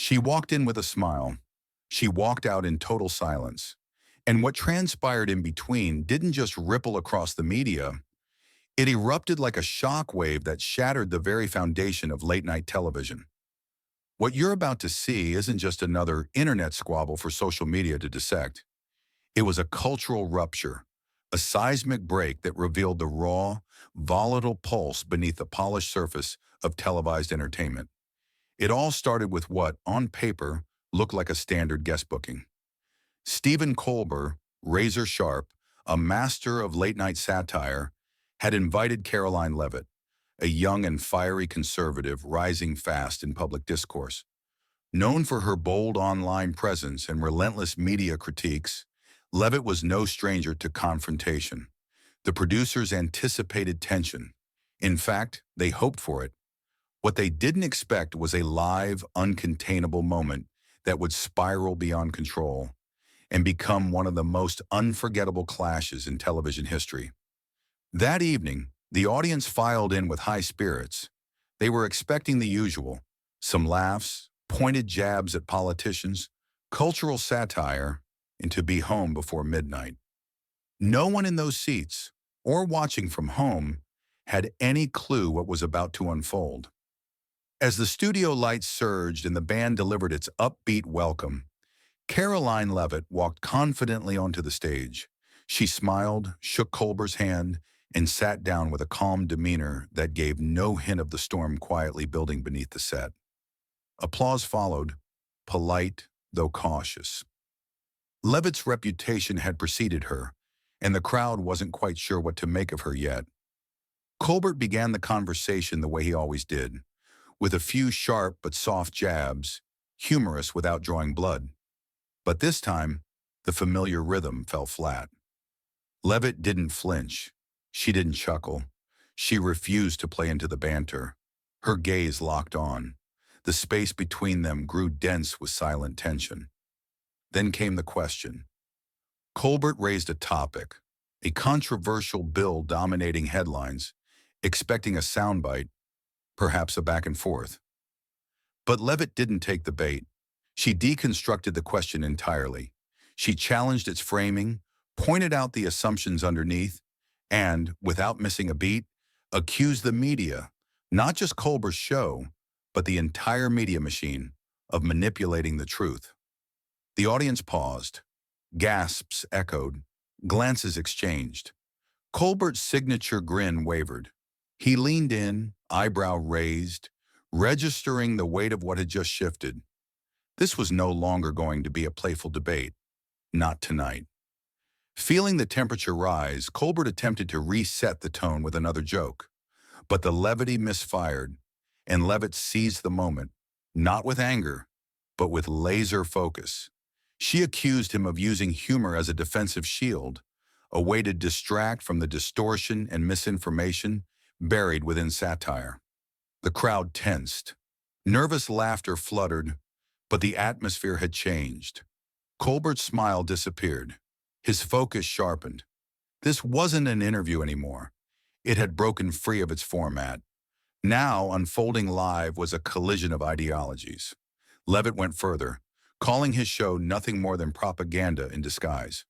She walked in with a smile. She walked out in total silence. And what transpired in between didn't just ripple across the media, it erupted like a shock wave that shattered the very foundation of late-night television. What you're about to see isn't just another internet squabble for social media to dissect. It was a cultural rupture, a seismic break that revealed the raw, volatile pulse beneath the polished surface of televised entertainment. It all started with what, on paper, looked like a standard guest booking. Stephen Colbert, razor sharp, a master of late-night satire, had invited Karoline Leavitt, a young and fiery conservative rising fast in public discourse. Known for her bold online presence and relentless media critiques, Leavitt was no stranger to confrontation. The producers anticipated tension. In fact, they hoped for it. What they didn't expect was a live, uncontainable moment that would spiral beyond control and become one of the most unforgettable clashes in television history. That evening, the audience filed in with high spirits. They were expecting the usual: some laughs, pointed jabs at politicians, cultural satire, and to be home before midnight. No one in those seats, or watching from home, had any clue what was about to unfold. As the studio lights surged and the band delivered its upbeat welcome, Karoline Leavitt walked confidently onto the stage. She smiled, shook Colbert's hand, and sat down with a calm demeanor that gave no hint of the storm quietly building beneath the set. Applause followed, polite though cautious. Leavitt's reputation had preceded her, and the crowd wasn't quite sure what to make of her yet. Colbert began the conversation the way he always did, with a few sharp but soft jabs, humorous without drawing blood. But this time, the familiar rhythm fell flat. Leavitt didn't flinch. She didn't chuckle. She refused to play into the banter. Her gaze locked on. The space between them grew dense with silent tension. Then came the question. Colbert raised a topic, a controversial bill dominating headlines, expecting a soundbite, perhaps a back and forth. But Leavitt didn't take the bait. She deconstructed the question entirely. She challenged its framing, pointed out the assumptions underneath, and, without missing a beat, accused the media, not just Colbert's show, but the entire media machine, of manipulating the truth. The audience paused. Gasps echoed. Glances exchanged. Colbert's signature grin wavered. He leaned in, eyebrow raised, registering the weight of what had just shifted. This was no longer going to be a playful debate. Not tonight. Feeling the temperature rise, Colbert attempted to reset the tone with another joke. But the levity misfired, and Leavitt seized the moment, not with anger, but with laser focus. She accused him of using humor as a defensive shield, a way to distract from the distortion and misinformation buried within satire. The crowd tensed. Nervous laughter fluttered, but the atmosphere had changed. Colbert's smile disappeared. His focus sharpened. This wasn't an interview anymore. It had broken free of its format. Now, unfolding live was a collision of ideologies. Leavitt went further, calling his show nothing more than propaganda in disguise.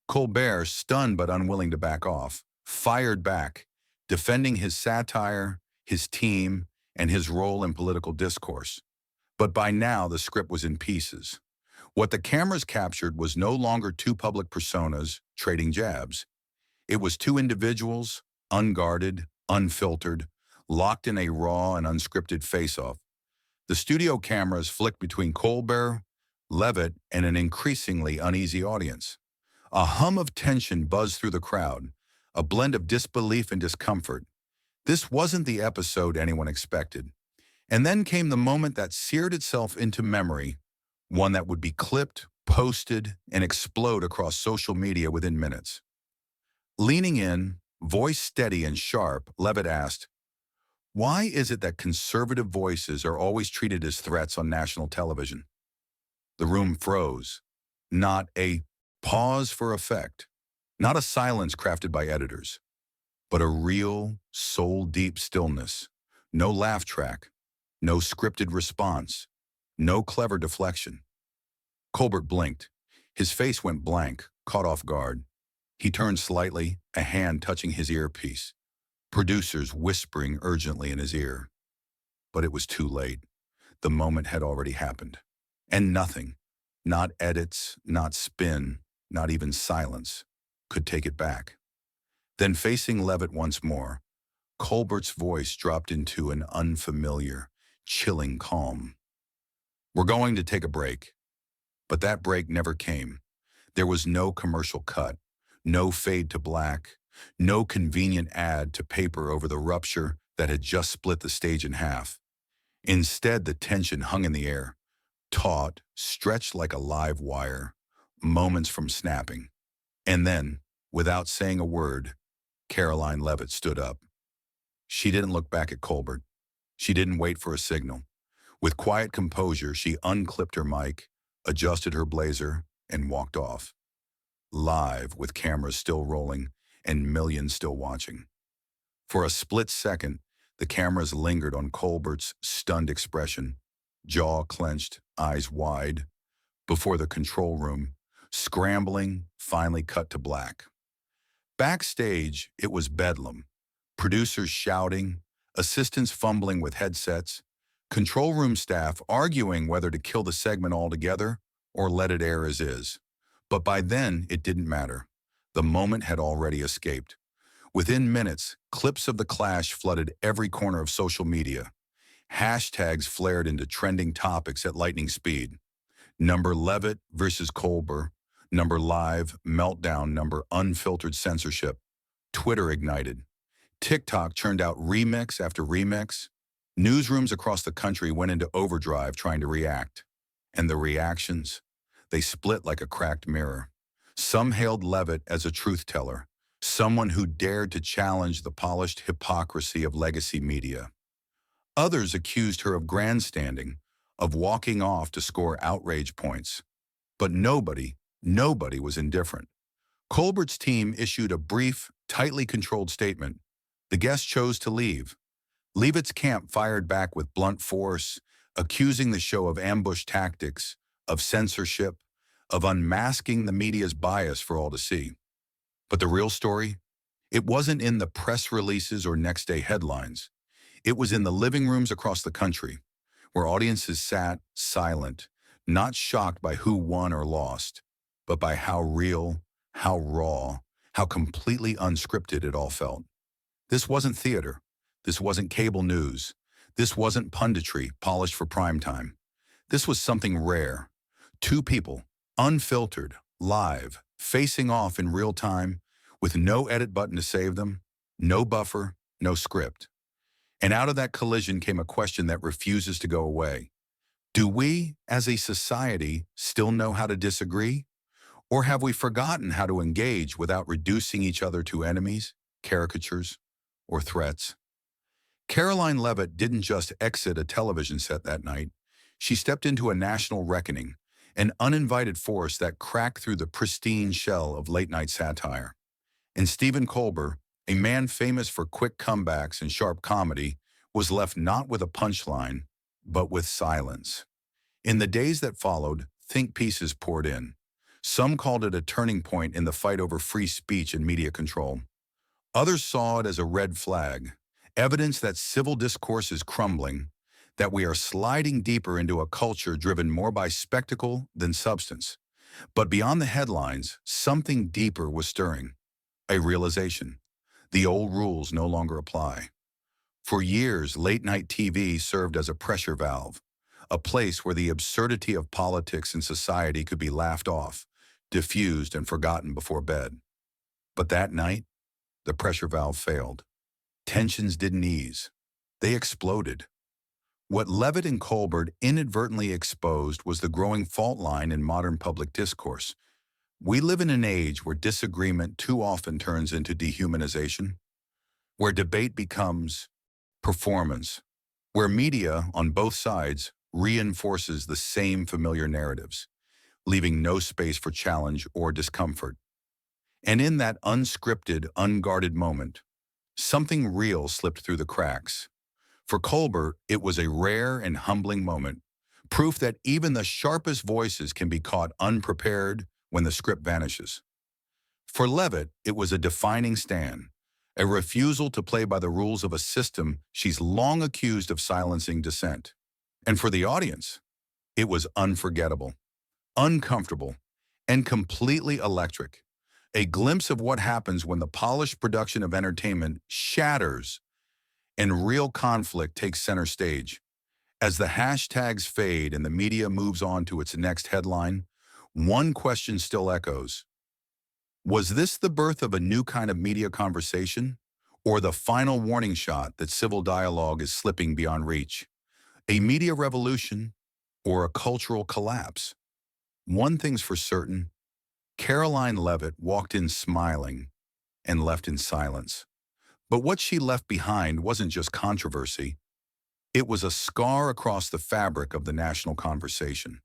Colbert, stunned but unwilling to back off, fired back, defending his satire, his team, and his role in political discourse. But by now, the script was in pieces. What the cameras captured was no longer two public personas trading jabs. It was two individuals, unguarded, unfiltered, locked in a raw and unscripted face-off. The studio cameras flicked between Colbert, Leavitt, and an increasingly uneasy audience. A hum of tension buzzed through the crowd, a blend of disbelief and discomfort. This wasn't the episode anyone expected. And then came the moment that seared itself into memory, one that would be clipped, posted, and explode across social media within minutes. Leaning in, voice steady and sharp, Leavitt asked, "Why is it that conservative voices are always treated as threats on national television?" The room froze. Not a pause for effect, not a silence crafted by editors, but a real, soul-deep stillness. No laugh track, no scripted response, No clever deflection. Colbert blinked. His face went blank, caught off guard. He turned slightly, a hand touching his earpiece. Producers whispering urgently in his ear. But it was too late. The moment had already happened. And nothing, not edits, not spin, not even silence, could take it back. Then facing Leavitt once more, Colbert's voice dropped into an unfamiliar, chilling calm. "We're going to take a break." But that break never came. There was no commercial cut, no fade to black, no convenient ad to paper over the rupture that had just split the stage in half. Instead, the tension hung in the air, taut, stretched like a live wire, moments from snapping. And then, without saying a word, Karoline Leavitt stood up. She didn't look back at Colbert. She didn't wait for a signal. With quiet composure, she unclipped her mic, adjusted her blazer, and walked off. Live, with cameras still rolling and millions still watching. For a split second, the cameras lingered on Colbert's stunned expression, jaw clenched, eyes wide, before the control room, scrambling, finally cut to black. Backstage, it was bedlam. Producers shouting, assistants fumbling with headsets, control room staff arguing whether to kill the segment altogether or let it air as is. But by then, it didn't matter. The moment had already escaped. Within minutes, clips of the clash flooded every corner of social media. Hashtags flared into trending topics at lightning speed. Number Leavitt versus Colbert, number live, meltdown, number unfiltered censorship. Twitter ignited. TikTok churned out remix after remix. Newsrooms across the country went into overdrive trying to react. And the reactions? They split like a cracked mirror. Some hailed Leavitt as a truth teller, someone who dared to challenge the polished hypocrisy of legacy media. Others accused her of grandstanding, of walking off to score outrage points. But nobody was indifferent. Colbert's team issued a brief, tightly controlled statement. The guest chose to leave. Leavitt's camp fired back with blunt force, accusing the show of ambush tactics, of censorship, of unmasking the media's bias for all to see. But the real story? It wasn't in the press releases or next-day headlines. It was in the living rooms across the country, where audiences sat silent, not shocked by who won or lost, but by how real, how raw, how completely unscripted it all felt. This wasn't theater. This wasn't cable news. This wasn't punditry polished for prime time. This was something rare. Two people, unfiltered, live, facing off in real time, with no edit button to save them, no buffer, no script. And out of that collision came a question that refuses to go away. Do we, as a society, still know how to disagree? Or have we forgotten how to engage without reducing each other to enemies, caricatures, or threats? Karoline Leavitt didn't just exit a television set that night. She stepped into a national reckoning, an uninvited force that cracked through the pristine shell of late-night satire. And Stephen Colbert, a man famous for quick comebacks and sharp comedy, was left not with a punchline, but with silence. In the days that followed, think pieces poured in. Some called it a turning point in the fight over free speech and media control. Others saw it as a red flag, evidence that civil discourse is crumbling, that we are sliding deeper into a culture driven more by spectacle than substance. But beyond the headlines, something deeper was stirring. A realization. The old rules no longer apply. For years, late-night TV served as a pressure valve, a place where the absurdity of politics and society could be laughed off, diffused and forgotten before bed. But that night, the pressure valve failed. Tensions didn't ease. They exploded. What Leavitt and Colbert inadvertently exposed was the growing fault line in modern public discourse. We live in an age where disagreement too often turns into dehumanization, where debate becomes performance, where media on both sides reinforces the same familiar narratives, leaving no space for challenge or discomfort. And in that unscripted, unguarded moment, something real slipped through the cracks. For Colbert, it was a rare and humbling moment, Proof that even the sharpest voices can be caught unprepared when the script vanishes. For Leavitt, it was a defining stand, a refusal to play by the rules of a system she's long accused of silencing dissent. And for the audience, it was unforgettable, uncomfortable, and completely electric. A glimpse of what happens when the polished production of entertainment shatters and real conflict takes center stage. As the hashtags fade and the media moves on to its next headline, one question still echoes. Was this the birth of a new kind of media conversation, or the final warning shot that civil dialogue is slipping beyond reach? A media revolution or a cultural collapse? One thing's for certain, Karoline Leavitt walked in smiling and left in silence. But what she left behind wasn't just controversy. It was a scar across the fabric of the national conversation.